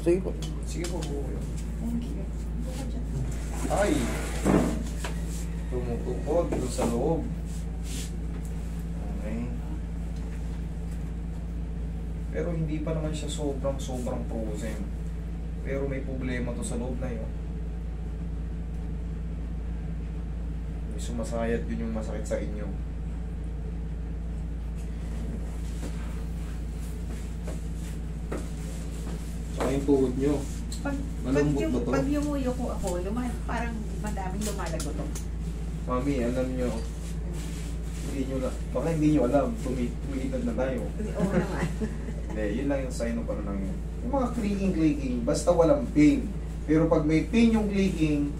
Sige po. Sige po, buo yun. Thank you. Buka dyan. Ay! Tumutukod doon sa loob. Okay. Pero hindi pa naman siya sobrang frozen. Pero may problema to sa loob na yun. May sumasayad, yun yung masakit sa inyo. Saka yung tuhod nyo. Malambot ba to? Pag yumuyo ko ako, parang madaming lumalagot ako. Mami, alam nyo, hindi nyo na, baka hindi nyo alam, tumilitad na tayo. Oo naman. Hindi, yun lang yung sign of ano lang yun. Yung mga clicking, basta walang pain. Pero pag may pain yung clicking,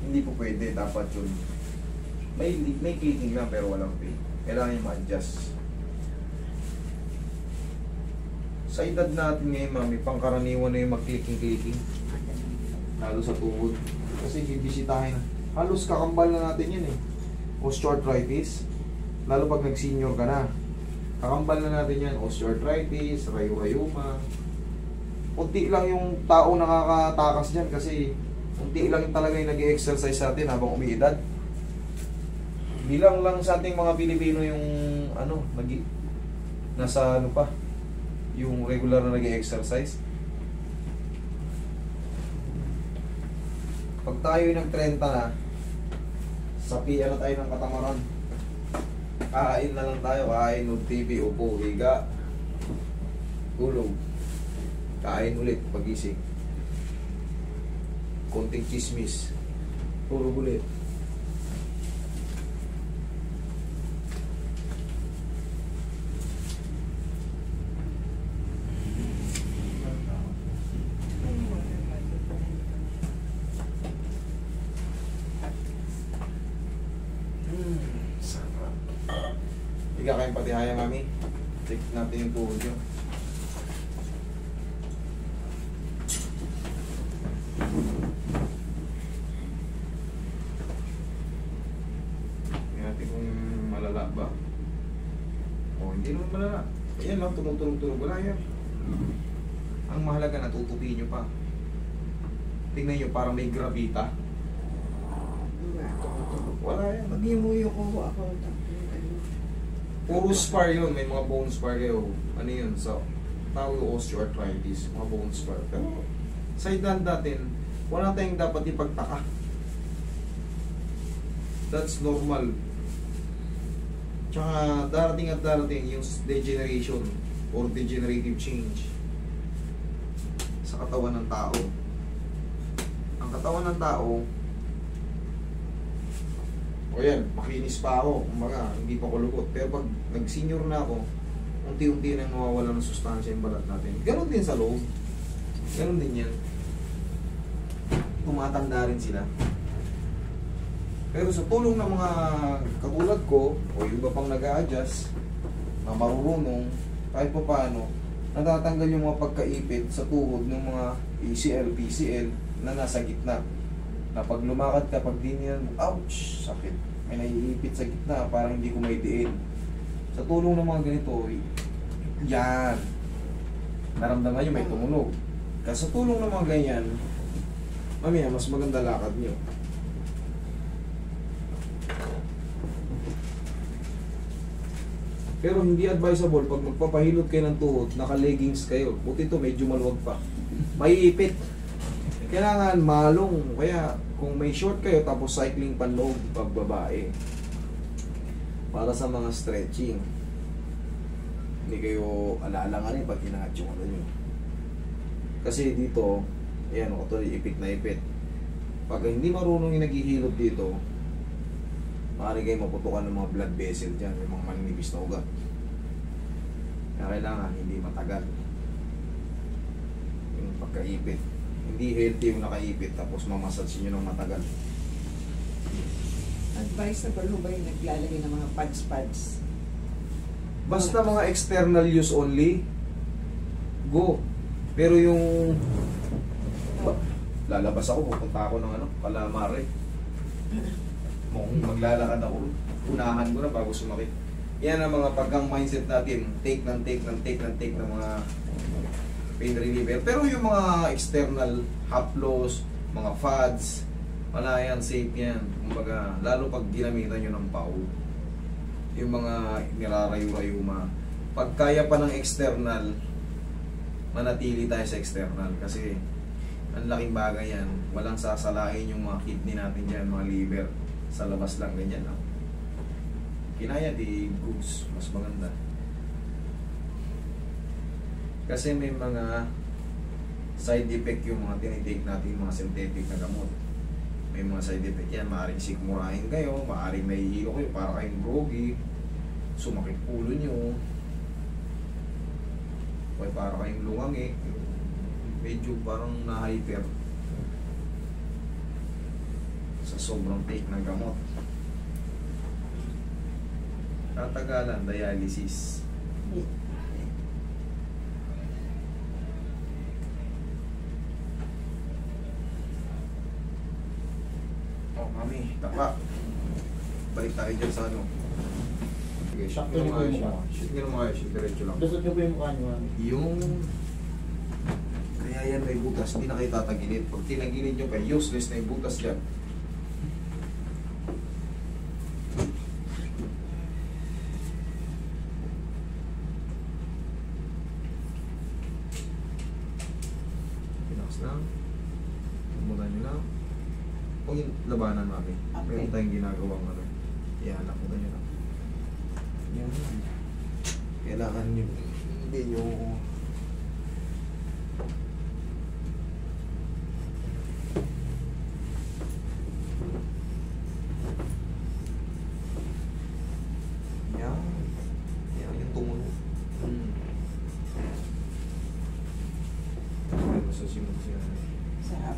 hindi po pwede, dapat yun. May clicking lang pero walang pain. Kailangan yung ma-adjust. Sa edad natin ngayon, mami, pangkaraniwan na yung mag-clicking. Lalo sa tuhod. Kasi bibisitahin na. Halos kakambal na natin yun eh. Osteoarthritis. Lalo pag nag-senior ka na. Kakambal na natin yan. Osteoarthritis, rayo-rayuma. Unti lang yung tao nakakatakas dyan kasi unti lang talaga yung nag-exercise sa atin habang umiidad. Bilang lang sa ating mga Pilipino yung nasa yung regular na nag-exercise. Pag tayo ng 30 na, sapian na tayo ng katamaran. Kain na lang tayo, kain, TV, upo, higa, tulog. Kain ulit, pagising. Konting chismis, tulog ulit. Higa kayong patihaya, mami. Check natin yung tuhod nyo. Tingnan natin kung malala ba. O, hindi naman malala. Ayan lang, tulog-tulog. Wala yan. Ang mahalaga, natutupi nyo pa. Tingnan nyo, parang may gravita. Wala yan. Pag yumuyo ko ako, Puro spar yun, may mga bone spar kayo. Ano yun? So, tawag yung osteoarthritis, mga bone spar. Pero sa edad natin, wala tayong dapat ipagtaka. That's normal. Tsaka darating at darating yung degeneration or degenerative change sa katawan ng tao. Ang katawan ng tao, o yan, makinis pa ako, kumbaga, hindi pa ko lubot. Pero pag nag-senior na ako, unti-unti nang nawawala ng sustansya yung balat natin. Ganon din sa loob. Ganon din yan. Tumatanda rin sila. Pero sa tulong ng mga katulad ko, o yung iba pang nag-a-adjust, na marunong, kahit pa paano, natatanggal yung mga pagkaipit sa tuhod ng mga ACL, PCL na nasa gitna. Na pag lumakad ka, pag dinihan mo, ouch, sakit. May naiipit sa gitna, parang hindi ko may diin. Sa tulong ng mga ganito, yan. Naramdaman nyo, may tumunog. Kasi sa tulong ng mga ganyan, mamaya, mas maganda lakad nyo. Pero hindi advisable pag magpapahilot kayo ng tuhod, naka-leggings kayo. Buti ito, medyo maluwag pa. Maiipit. Kailangan malong, kaya kung may short kayo tapos cycling panloob pag babae para sa mga stretching, hindi kayo alaalanganin pag hinahat yung ano nyo. Kasi dito, ayan o, ito ipit na ipit. Pag hindi marunong yung naghihilot dito, maaari kayo maputukan ng mga blood vessel dyan, yung mga maninipis na ugat. Kaya kailangan hindi matagal yung pagkaipit. Hindi healthy yung nakaipit tapos mamassage nyo ng matagal. advisable ho ba yung naglalagay ng mga pads? Basta mga external use only, go. Pero yung lalabas ako, pupunta ako ng Calamare. Mukhang maglalakad ako, unahan ko na bago sumakit. Yan ang mga paggang mindset natin, take ng mga pain reliever. Pero yung mga external haplos, mga fads, wala yan, safe yan. Kumbaga, lalo pag ginamitan nyo ng pau, yung mga nirarayo-rayuma, pag kaya pa ng external, manatili tayo sa external kasi ang laking bagay yan. Walang sasalain yung mga kidney natin dyan, mga liver. Sa labas lang, ganyan lang. Kinaya di goods, mas maganda. Kasi may mga side effect yung mga tinitake natin, mga synthetic na gamot. May mga side effect yan, maaaring sikmurahin kayo, maaaring nahihilo kayo, para kayong groggy, sumakit ulo nyo, o para kayong lungangi, medyo parang na-hyper sa sobrang take ng gamot. Tatagalan, dialysis. Oh, mami, tapa. Balik tayo dyan sa ano. Sige, shoot nyo mga ayos. Shoot nyo mga ayos. Diretso lang. Lusot nyo po yung mukha nyo, mami. Yung... Kaya yan may butas. Hindi na kayo tatagilid. Pag tinagilid nyo kayo, useless na yung butas dyan. Relax lang. Tumutan nyo lang. Huwag yung labanan, mami. Okay. Meron tayong ginagawang ano. Yan, nakutan nyo lang. Yan. Kailangan nyo. Hindi nyo... Yan. Yan yung tumulo. Masasimot siya. Sarap.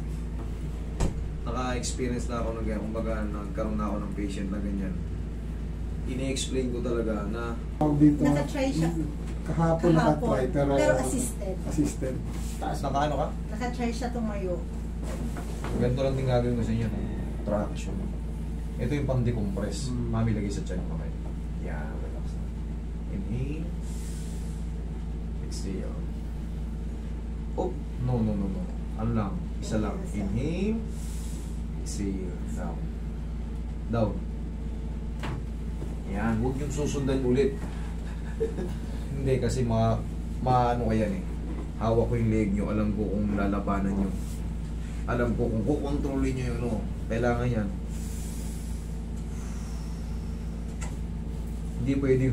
Naka-experience na ako ng ganyan. Kumbaga, nagkaroon na ako ng patient na ganyan. Ini-explain ko talaga na Tawag dito, Naka-try siya. kahapon naka-try, Pero assisted. assisted. taas na kaano ka? Naka-try siya tumayo. Ganito lang din gagawin ko sa inyo. Traction. Ito yung pang-decompress. Mami, lagay sa tiyan mo kayo. Yan, relax na. Inhale. Exhale. Oh, no. Ano lang? Isa lang. Inhale. Exhale. Down. Down. Yan, huwag yung susundan ulit. Hindi, kasi ano kaya eh. Hawak ko yung leg nyo, alam ko kung lalabanan nyo. Alam ko kung kukontrolin nyo yun, no? Kailangan yan. Hindi pwede.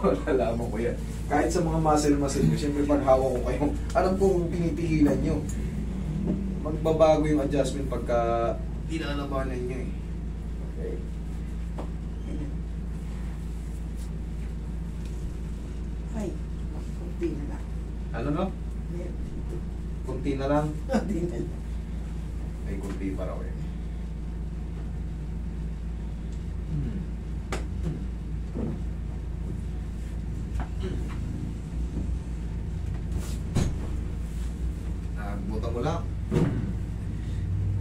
Malalaman ko yan. Kahit sa mga muscle ko, siyempre pag hawak ko kayo, alam ko kung pinipigilan nyo. Magbabago yung adjustment pagka pinalabanan nyo eh. Okay. Ay, kunti na lang. Ano no? Meron dito. Kunti na lang. Kunti na lang. May kunti pa raw eh. Nagbuta mo lang.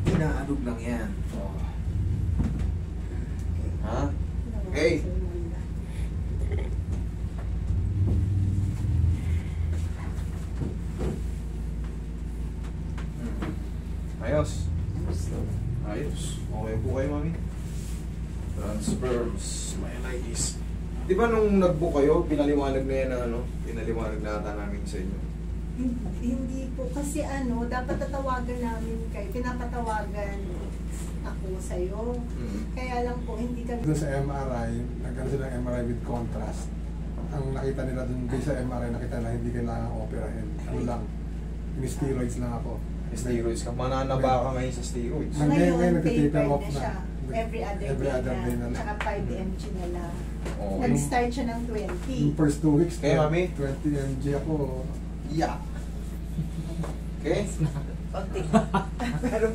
Inaanog lang yan. Oh. Ha? Okay. Ayos. Ayos. Okay po kayo, mami. Transverse myelitis. Di ba nung nag-book kayo, pinaliwanag na yan na ano? Pinaliwanag na ata namin sa inyo. Hindi po. Kasi dapat tatawagan namin kayo. Pinapatawagan ako sa'yo. Kaya lang po, hindi kami... Doon sa MRI, nagkaroon sila ng MRI with contrast. Ang nakita nila doon sa MRI, nakita na hindi kailangan operahin. Ano lang, steroids lang ako. Steroids ka. Mananaba ka ngayon sa steroids. Ngayon, nagtitaper taper off na na. siya. Every other day na. Tsaka 5 mg na lang. Oo. Nag-start siya ng 20. Yung first 2 weeks, Kaya, mami? 20 mg ako. Yeah. Okay? Konti. Pero